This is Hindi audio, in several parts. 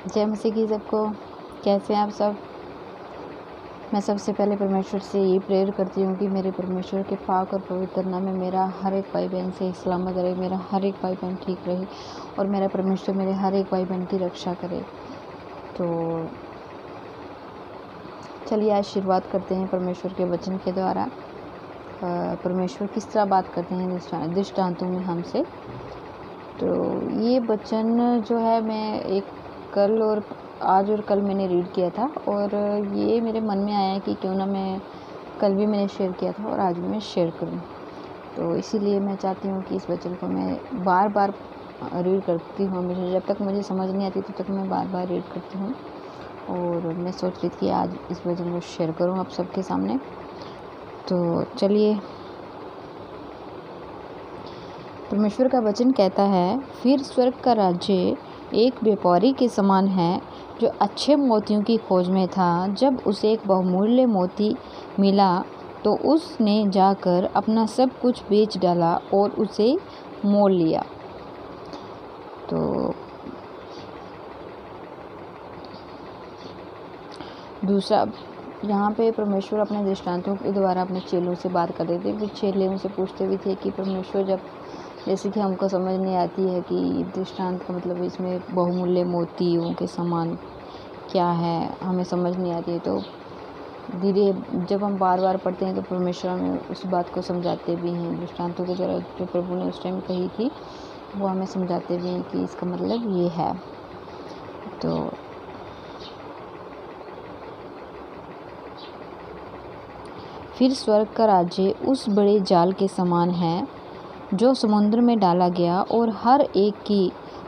जय मसीह की सबको। कैसे हैं आप सब। मैं सबसे पहले परमेश्वर से ये प्रेयर करती हूँ कि मेरे परमेश्वर के पाक और पवित्र नाम में मेरा हर एक भाई बहन से सलामत रहे, मेरा हर एक भाई बहन ठीक रहे और मेरा परमेश्वर मेरे हर एक भाई बहन की रक्षा करे। तो चलिए आज शुरुआत करते हैं परमेश्वर के वचन के द्वारा। परमेश्वर किस तरह बात करते हैं दृष्टांतों में हमसे। तो ये वचन जो है मैं आज और कल मैंने रीड किया था और ये मेरे मन में आया कि क्यों ना मैं कल भी मैंने शेयर किया था और आज भी मैं शेयर करूं। तो इसीलिए मैं चाहती हूँ कि इस वचन को मैं बार बार रीड करती हूँ। मुझे जब तक मुझे समझ नहीं आती तब तक मैं बार बार रीड करती हूँ और मैं सोच रही थी कि आज इस वचन को शेयर करूँ आप सबके सामने। तो चलिए, परमेश्वर का वचन कहता है, फिर स्वर्ग का राज्य एक व्यापारी के समान है जो अच्छे मोतियों की खोज में था। जब उसे एक बहुमूल्य मोती मिला तो उसने जाकर अपना सब कुछ बेच डाला और उसे मोल लिया। तो दूसरा, यहाँ पे परमेश्वर अपने दृष्टांतों के द्वारा अपने चेलों से बात कर रहे थे। फिर चेले उनसे पूछते भी थे कि परमेश्वर, जब जैसे कि हमको समझ नहीं आती है कि दृष्टांत का मतलब इसमें बहुमूल्य मोतियों के समान क्या है, हमें समझ नहीं आती है। तो धीरे जब हम बार बार पढ़ते हैं तो परमेश्वर हमें उस बात को समझाते भी हैं। दृष्टांतों के द्वारा जो प्रभु ने उस टाइम कही थी वो हमें समझाते भी हैं कि इसका मतलब ये है। तो फिर स्वर्ग का राज्य उस बड़े जाल के समान है जो समुद्र में डाला गया और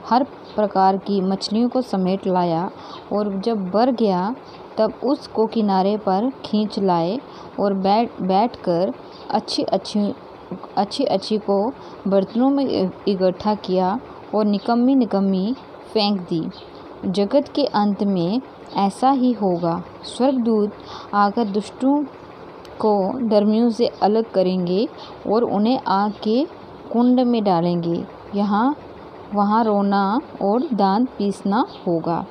हर प्रकार की मछलियों को समेट लाया, और जब भर गया तब उसको किनारे पर खींच लाए और बैठ कर अच्छी को बर्तनों में इकट्ठा किया और निकम्मी फेंक दी। जगत के अंत में ऐसा ही होगा। स्वर्गदूत आकर दुष्टों को धर्मियों से अलग करेंगे और उन्हें आग के कुंड में डालेंगे। वहाँ रोना और दांत पीसना होगा।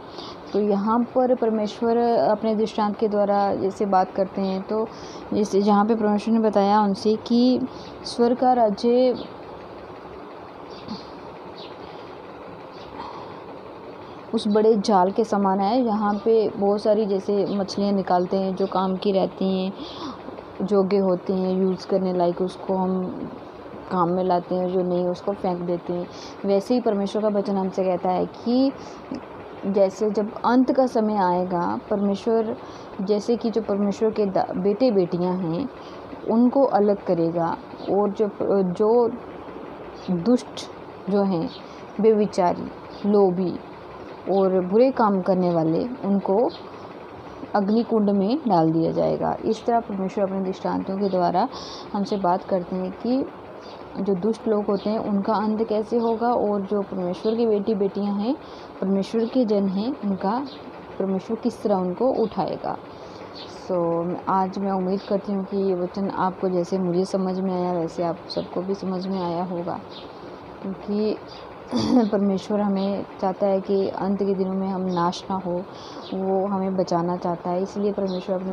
तो यहाँ पर परमेश्वर अपने दृष्टांत के द्वारा जैसे बात करते हैं, तो जैसे जहाँ पे परमेश्वर ने बताया उनसे कि स्वर्ग का राज्य उस बड़े जाल के समान है। यहाँ पे बहुत सारी जैसे मछलियाँ निकालते हैं जो काम की रहती हैं, जोगे होते हैं, यूज़ करने लायक, उसको हम काम में लाते हैं, जो नहीं उसको फेंक देते हैं। वैसे ही परमेश्वर का वचन हमसे कहता है कि जैसे जब अंत का समय आएगा, परमेश्वर जैसे कि जो परमेश्वर के बेटे बेटियां हैं उनको अलग करेगा और जो दुष्ट जो हैं, बेविचारी, लोभी और बुरे काम करने वाले, उनको अग्निकुंड में डाल दिया जाएगा। इस तरह परमेश्वर अपने दृष्टांतों के द्वारा हमसे बात करते हैं कि जो दुष्ट लोग होते हैं उनका अंत कैसे होगा और जो परमेश्वर की बेटी बेटियां हैं, परमेश्वर के जन हैं, उनका परमेश्वर किस तरह उनको उठाएगा। आज मैं उम्मीद करती हूँ कि ये वचन आपको जैसे मुझे समझ में आया वैसे आप सबको भी समझ में आया होगा, क्योंकि परमेश्वर हमें चाहता है कि अंत के दिनों में हम नाश ना हो, वो हमें बचाना चाहता है। इसलिए परमेश्वर अपने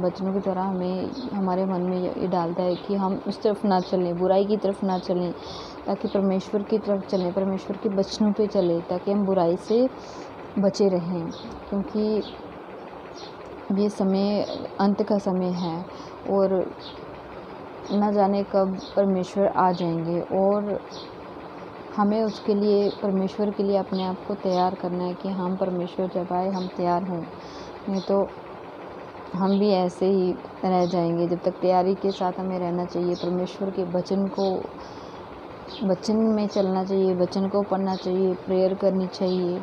बचनों की तरह हमें हमारे मन में ये डालता है कि हम उस तरफ ना चलें, बुराई की तरफ ना चलें, ताकि परमेश्वर की तरफ चलें, परमेश्वर के वचनों पे चलें, ताकि हम बुराई से बचे रहें। क्योंकि ये समय अंत का समय है और न जाने कब परमेश्वर आ जाएंगे और हमें उसके लिए, परमेश्वर के लिए अपने आप को तैयार करना है कि हम परमेश्वर जब आए हम तैयार हों, नहीं तो हम भी ऐसे ही रह जाएंगे। जब तक तैयारी के साथ हमें रहना चाहिए, परमेश्वर के वचन में चलना चाहिए, वचन को पढ़ना चाहिए, प्रेयर करनी चाहिए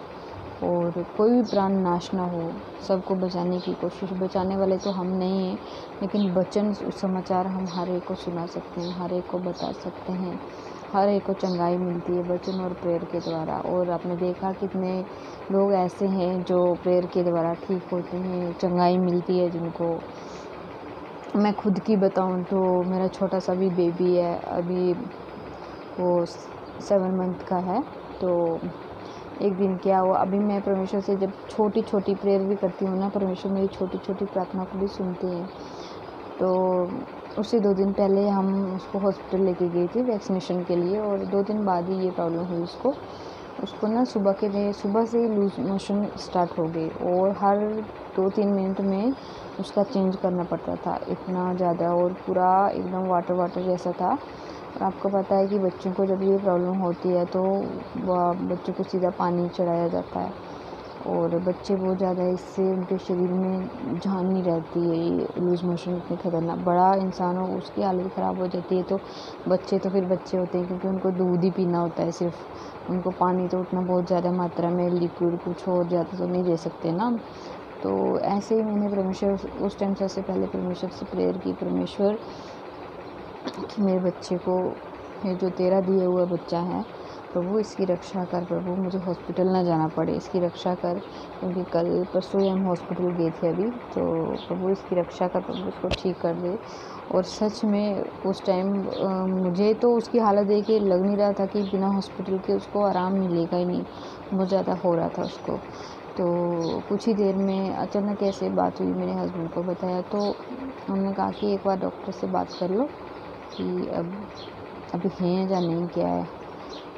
और कोई भी प्राण नाश ना हो, सबको बचाने की कोशिश। बचाने वाले तो हम नहीं हैं, लेकिन वचन समाचार हम हर एक को सुना सकते हैं, हर एक को बता सकते हैं, हर एक को चंगाई मिलती है वचन और प्रेयर के द्वारा। और आपने देखा कितने लोग ऐसे हैं जो प्रेयर के द्वारा ठीक होते हैं, चंगाई मिलती है जिनको। मैं खुद की बताऊं तो मेरा छोटा सा भी बेबी है, अभी वो 7 मंथ का है। तो एक दिन क्या हुआ, अभी मैं परमेश्वर से जब छोटी छोटी प्रेयर भी करती हूँ ना, परमेश्वर मेरी छोटी छोटी प्रार्थना को भी सुनते हैं। तो उससे 2 दिन पहले हम उसको हॉस्पिटल लेके गए थे वैक्सीनेशन के लिए, और 2 दिन बाद ही ये प्रॉब्लम हुई उसको ना सुबह से लूज़ मोशन स्टार्ट हो गए, और हर 2-3 मिनट में उसका चेंज करना पड़ता था, इतना ज़्यादा, और पूरा एकदम वाटर जैसा था। और आपको पता है कि बच्चों को जब ये प्रॉब्लम होती है तो बच्चों को सीधा पानी चढ़ाया जाता है, और बच्चे बहुत ज़्यादा, इससे उनके शरीर में जान नहीं रहती है। ये लूज़ मोशन इतनी खतरनाक, बड़ा इंसान हो उसकी हालत ख़राब हो जाती है, तो बच्चे तो फिर बच्चे होते हैं, क्योंकि उनको दूध ही पीना होता है सिर्फ, उनको पानी तो उतना बहुत ज़्यादा मात्रा में लिक्विड कुछ और ज़्यादा तो नहीं दे सकते ना। तो ऐसे ही मैंने परमेश्वर उस टाइम सबसे पहले परमेश्वर से प्रेयर की, परमेश्वर कि मेरे बच्चे को, ये जो तेरा दिया हुआ बच्चा है प्रभु, इसकी रक्षा कर प्रभु, मुझे हॉस्पिटल ना जाना पड़े, इसकी रक्षा कर, क्योंकि कल परसों ही हम हॉस्पिटल गए थे अभी, तो प्रभु इसकी रक्षा कर प्रभु, इसको ठीक कर दे। और सच में उस टाइम मुझे तो उसकी हालत देख के लग नहीं रहा था कि बिना हॉस्पिटल के उसको आराम मिलेगा ही नहीं, बहुत ज़्यादा हो रहा था उसको। तो कुछ ही देर में अचानक ऐसे बात हुई, मेरे हस्बैंड को बताया, तो उन्होंने कहा कि एक बार डॉक्टर से बात कर लो कि अभी हैं या नहीं, क्या है।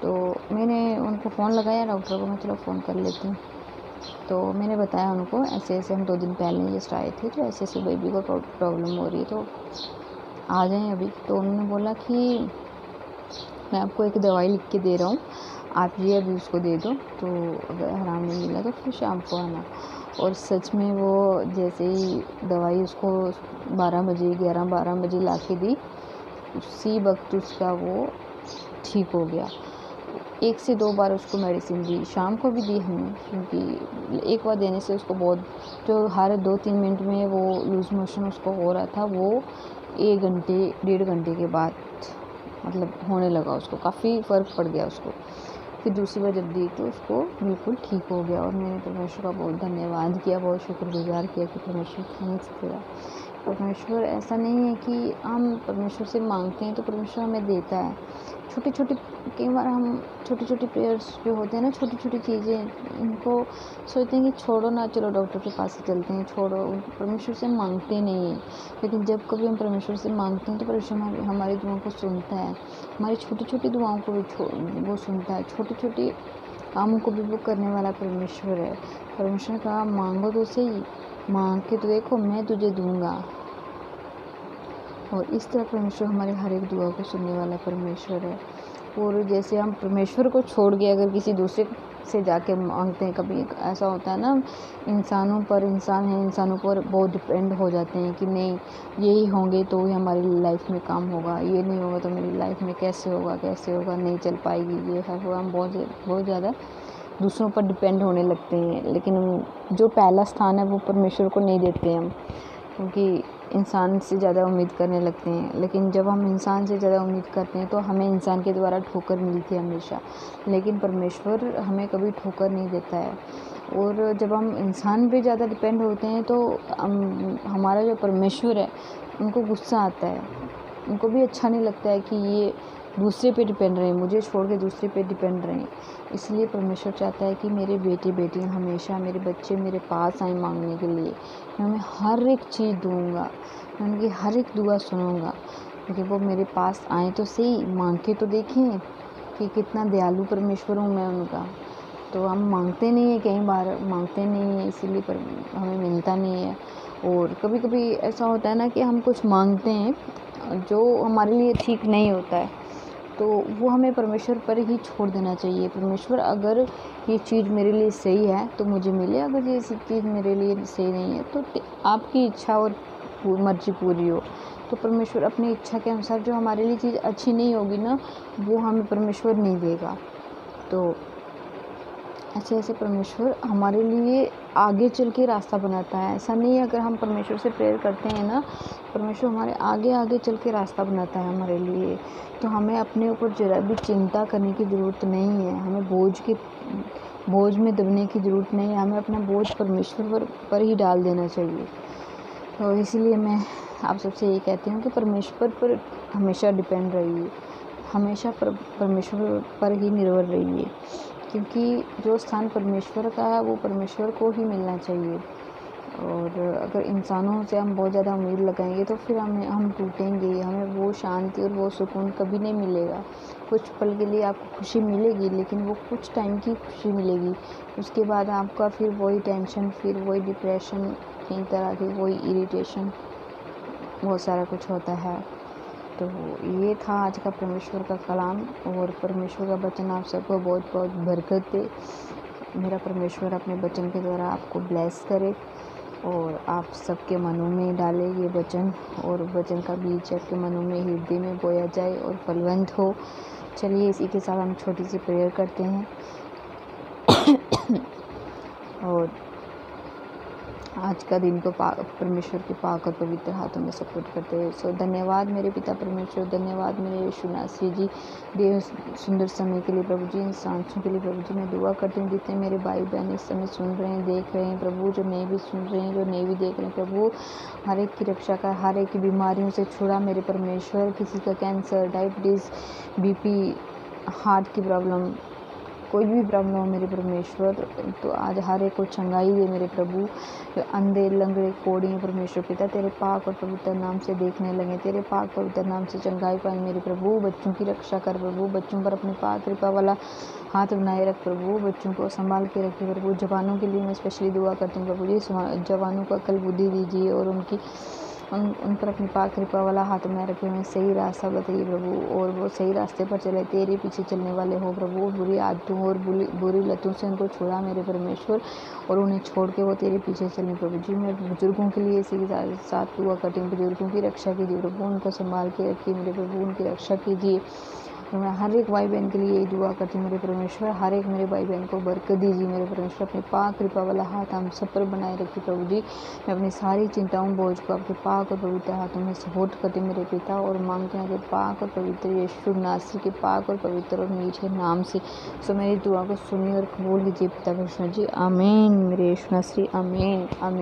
तो मैंने उनको फ़ोन लगाया डॉक्टर को, मैं चलो फ़ोन कर लेती हूँ। तो मैंने बताया उनको ऐसे ऐसे हम 2 दिन पहले जस्ट आए थे, तो ऐसे ऐसे बेबी को प्रॉब्लम हो रही है, तो आ जाएं अभी। तो उन्होंने बोला कि मैं आपको एक दवाई लिख के दे रहा हूँ, आप ये अभी उसको दे दो, तो अगर आराम नहीं मिला तो फिर शाम को आना। और सच में वो जैसे ही दवाई उसको 11-12 बजे ला के दी, उसी वक्त उसका वो ठीक हो गया। 1 से 2 बार उसको मेडिसिन दी, शाम को भी दी हमने, क्योंकि एक बार देने से उसको बहुत, जो हर 2-3 मिनट में वो लूज़ मोशन उसको हो रहा था, वो 1 घंटे 1.5 घंटे के बाद मतलब होने लगा, उसको काफ़ी फ़र्क पड़ गया उसको। फिर दूसरी बार जब दी तो उसको बिल्कुल ठीक हो गया, और मैंने परमेश्वर का बहुत धन्यवाद किया, बहुत शुक्रगुज़ार किया कि परमेश्वर थैंक्स तेरा। परमेश्वर ऐसा नहीं है कि हम परमेश्वर से मांगते हैं तो परमेश्वर हमें देता है। छोटी छोटी, कई बार हम छोटी छोटी प्रेयर्स जो होते हैं ना, छोटी छोटी चीज़ें, इनको सोचते हैं कि छोड़ो ना, चलो डॉक्टर के पास ही चलते हैं, छोड़ो, परमेश्वर से मांगते नहीं हैं। लेकिन जब कभी हम परमेश्वर से मांगते हैं तो परमेश्वर हमारी दुआओं को सुनता है, हमारी छोटी छोटी दुआओं को भी वो सुनता है, छोटी छोटी कामों को भी वो करने वाला परमेश्वर है। परमेश्वर का मांगो तो सही, मांग के तो देखो मैं तुझे दूंगा। और इस तरह परमेश्वर हमारे हर एक दुआ को सुनने वाला परमेश्वर है। और जैसे हम परमेश्वर को छोड़ के अगर किसी दूसरे से जाके मांगते हैं, कभी ऐसा होता है ना, इंसानों पर बहुत डिपेंड हो जाते हैं कि नहीं यही होंगे तो ही हमारी लाइफ में काम होगा, ये नहीं होगा तो मेरी लाइफ में कैसे होगा, नहीं चल पाएगी, ये है वो, हम बहुत ज़्यादा दूसरों पर डिपेंड होने लगते हैं। लेकिन जो पहला स्थान है वो परमेश्वर को नहीं देते हम, क्योंकि इंसान से ज़्यादा उम्मीद करने लगते हैं। लेकिन जब हम इंसान से ज़्यादा उम्मीद करते हैं तो हमें इंसान के द्वारा ठोकर मिलती है हमेशा, लेकिन परमेश्वर हमें कभी ठोकर नहीं देता है। और जब हम इंसान पे ज़्यादा डिपेंड होते हैं तो हमारा जो परमेश्वर है उनको गुस्सा आता है, उनको भी अच्छा नहीं लगता है कि ये दूसरे पे डिपेंड रहे, मुझे छोड़ के दूसरे पे डिपेंड रहें। इसलिए परमेश्वर चाहता है कि मेरे बेटे बेटियाँ हमेशा, मेरे बच्चे मेरे पास आए मांगने के लिए, मैं उन्हें हर एक चीज़ दूँगा, मैं उनकी हर एक दुआ सुनूँगा, क्योंकि वो मेरे पास आए तो सही, मांग के तो देखें कि कितना दयालु परमेश्वर हूँ मैं उनका। तो हम मांगते नहीं हैं, कई बार मांगते नहीं हैं, इसीलिए पर हमें मिलता नहीं है। और कभी कभी ऐसा होता है ना कि हम कुछ मांगते हैं जो हमारे लिए ठीक नहीं होता है, तो वो हमें परमेश्वर पर ही छोड़ देना चाहिए। परमेश्वर अगर ये चीज़ मेरे लिए सही है तो मुझे मिले, अगर ये चीज़ मेरे लिए सही नहीं है तो आपकी इच्छा और मर्जी पूरी हो। तो परमेश्वर अपनी इच्छा के अनुसार जो हमारे लिए चीज़ अच्छी नहीं होगी ना, वो हमें परमेश्वर नहीं देगा। तो ऐसे ऐसे परमेश्वर हमारे लिए आगे चल के रास्ता बनाता है। ऐसा नहीं है, अगर हम परमेश्वर से प्रेयर करते हैं ना, परमेश्वर हमारे आगे आगे चल के रास्ता बनाता है हमारे लिए। तो हमें अपने ऊपर ज़रा भी चिंता करने की ज़रूरत नहीं है, हमें बोझ में दबने की ज़रूरत नहीं है, हमें अपना बोझ परमेश्वर पर ही डाल देना चाहिए। तो इसीलिए मैं आप सबसे ये कहती हूँ कि परमेश्वर पर हमेशा डिपेंड रहिए, हमेशा परमेश्वर पर ही निर्भर रहिए। क्योंकि जो स्थान परमेश्वर का है वो परमेश्वर को ही मिलना चाहिए। और अगर इंसानों से हम बहुत ज़्यादा उम्मीद लगाएंगे तो फिर हम टूटेंगे, हमें वो शांति और वो सुकून कभी नहीं मिलेगा। कुछ पल के लिए आपको खुशी मिलेगी, लेकिन वो कुछ टाइम की खुशी मिलेगी, उसके बाद आपका फिर वही टेंशन, फिर वही डिप्रेशन, कई तरह के वही इरिटेशन, बहुत सारा कुछ होता है। तो ये था आज का परमेश्वर का कलाम, और परमेश्वर का वचन आप सबको बहुत बहुत बरकत दे। मेरा परमेश्वर अपने वचन के द्वारा आपको ब्लेस करे और आप सबके मनों में डाले ये वचन, और वचन का बीज आपके मनों में, हृदय में बोया जाए और फलवंत हो। चलिए इसी के साथ हम छोटी सी प्रेयर करते हैं और आज का दिन को परमेश्वर के पाक और पवित्र हाथों में सपोर्ट करते हैं। सो धन्यवाद मेरे पिता परमेश्वर, धन्यवाद मेरे यीशु नासरी जी, देव सुंदर समय के लिए प्रभु जी, इन सांसों के लिए प्रभु जी। मैं दुआ करती हूँ जितने मेरे भाई बहन इस समय सुन रहे हैं, देख रहे हैं प्रभु, जो नहीं भी सुन रहे हैं, जो नहीं भी देख रहे हैं प्रभु, हर एक की रक्षा कर, हर एक की बीमारियों से छुड़ा मेरे परमेश्वर। किसी का कैंसर, डायबिटीज़, BP, हार्ट की प्रॉब्लम, कोई भी प्रॉब्लम हो मेरे परमेश्वर, तो आज हर एक को चंगाई दे मेरे प्रभु। जो अंधे, लंगड़े, कोढ़ी परमेश्वर पिता, तेरे पाक और पवित्र नाम से देखने लगे, तेरे पाक पवित्र नाम से चंगाई पाए मेरे प्रभु। बच्चों की रक्षा कर प्रभु, बच्चों पर अपने पाक कृपा वाला हाथ बनाए रख प्रभु, बच्चों को संभाल के रखे प्रभु। जवानों के लिए मैं स्पेशली दुआ करती हूँ प्रभु जी, जवानों को अकल बुद्धि दीजिए और उन पर अपनी पाक कृपा वाला हाथ में रखे, उन्हें सही रास्ता बताइए प्रभु, और वो सही रास्ते पर चले, तेरे पीछे चलने वाले हो प्रभु। बुरी आदतों और बुरी लतों से उनको छुड़ा मेरे परमेश्वर, और उन्हें छोड़ के वो तेरे पीछे चलने प्रभु जी। मैं बुजुर्गों के लिए इसी के साथ दुआ करती हूँ, बुजुर्गों की रक्षा कीजिए प्रभु, उनको संभाल के रखिए मेरे प्रभु, उनकी रक्षा कीजिए। तो मैं हर एक भाई बहन के लिए यही दुआ करती हूँ मेरे परमेश्वर, हर एक मेरे भाई बहन को बरकत दीजिए मेरे परमेश्वर। अपने पाक कृपा वाला हाथ हम सब पर बनाए रखिए प्रभु जी। मैं अपनी सारी चिंताओं बोझ को आपके पाक और पवित्र हाथों में सपोर्ट करती हूँ मेरे पिता, और मांगते हैं कि पाक और पवित्र यीशु नासरी के पाक और पवित्र और मीठे नाम से। सो मेरी दुआ को सुनिए और कबूल कीजिए पिता परमेश्वर जी, आमीन। मेरे यीशु नासरी, आमीन आमीन।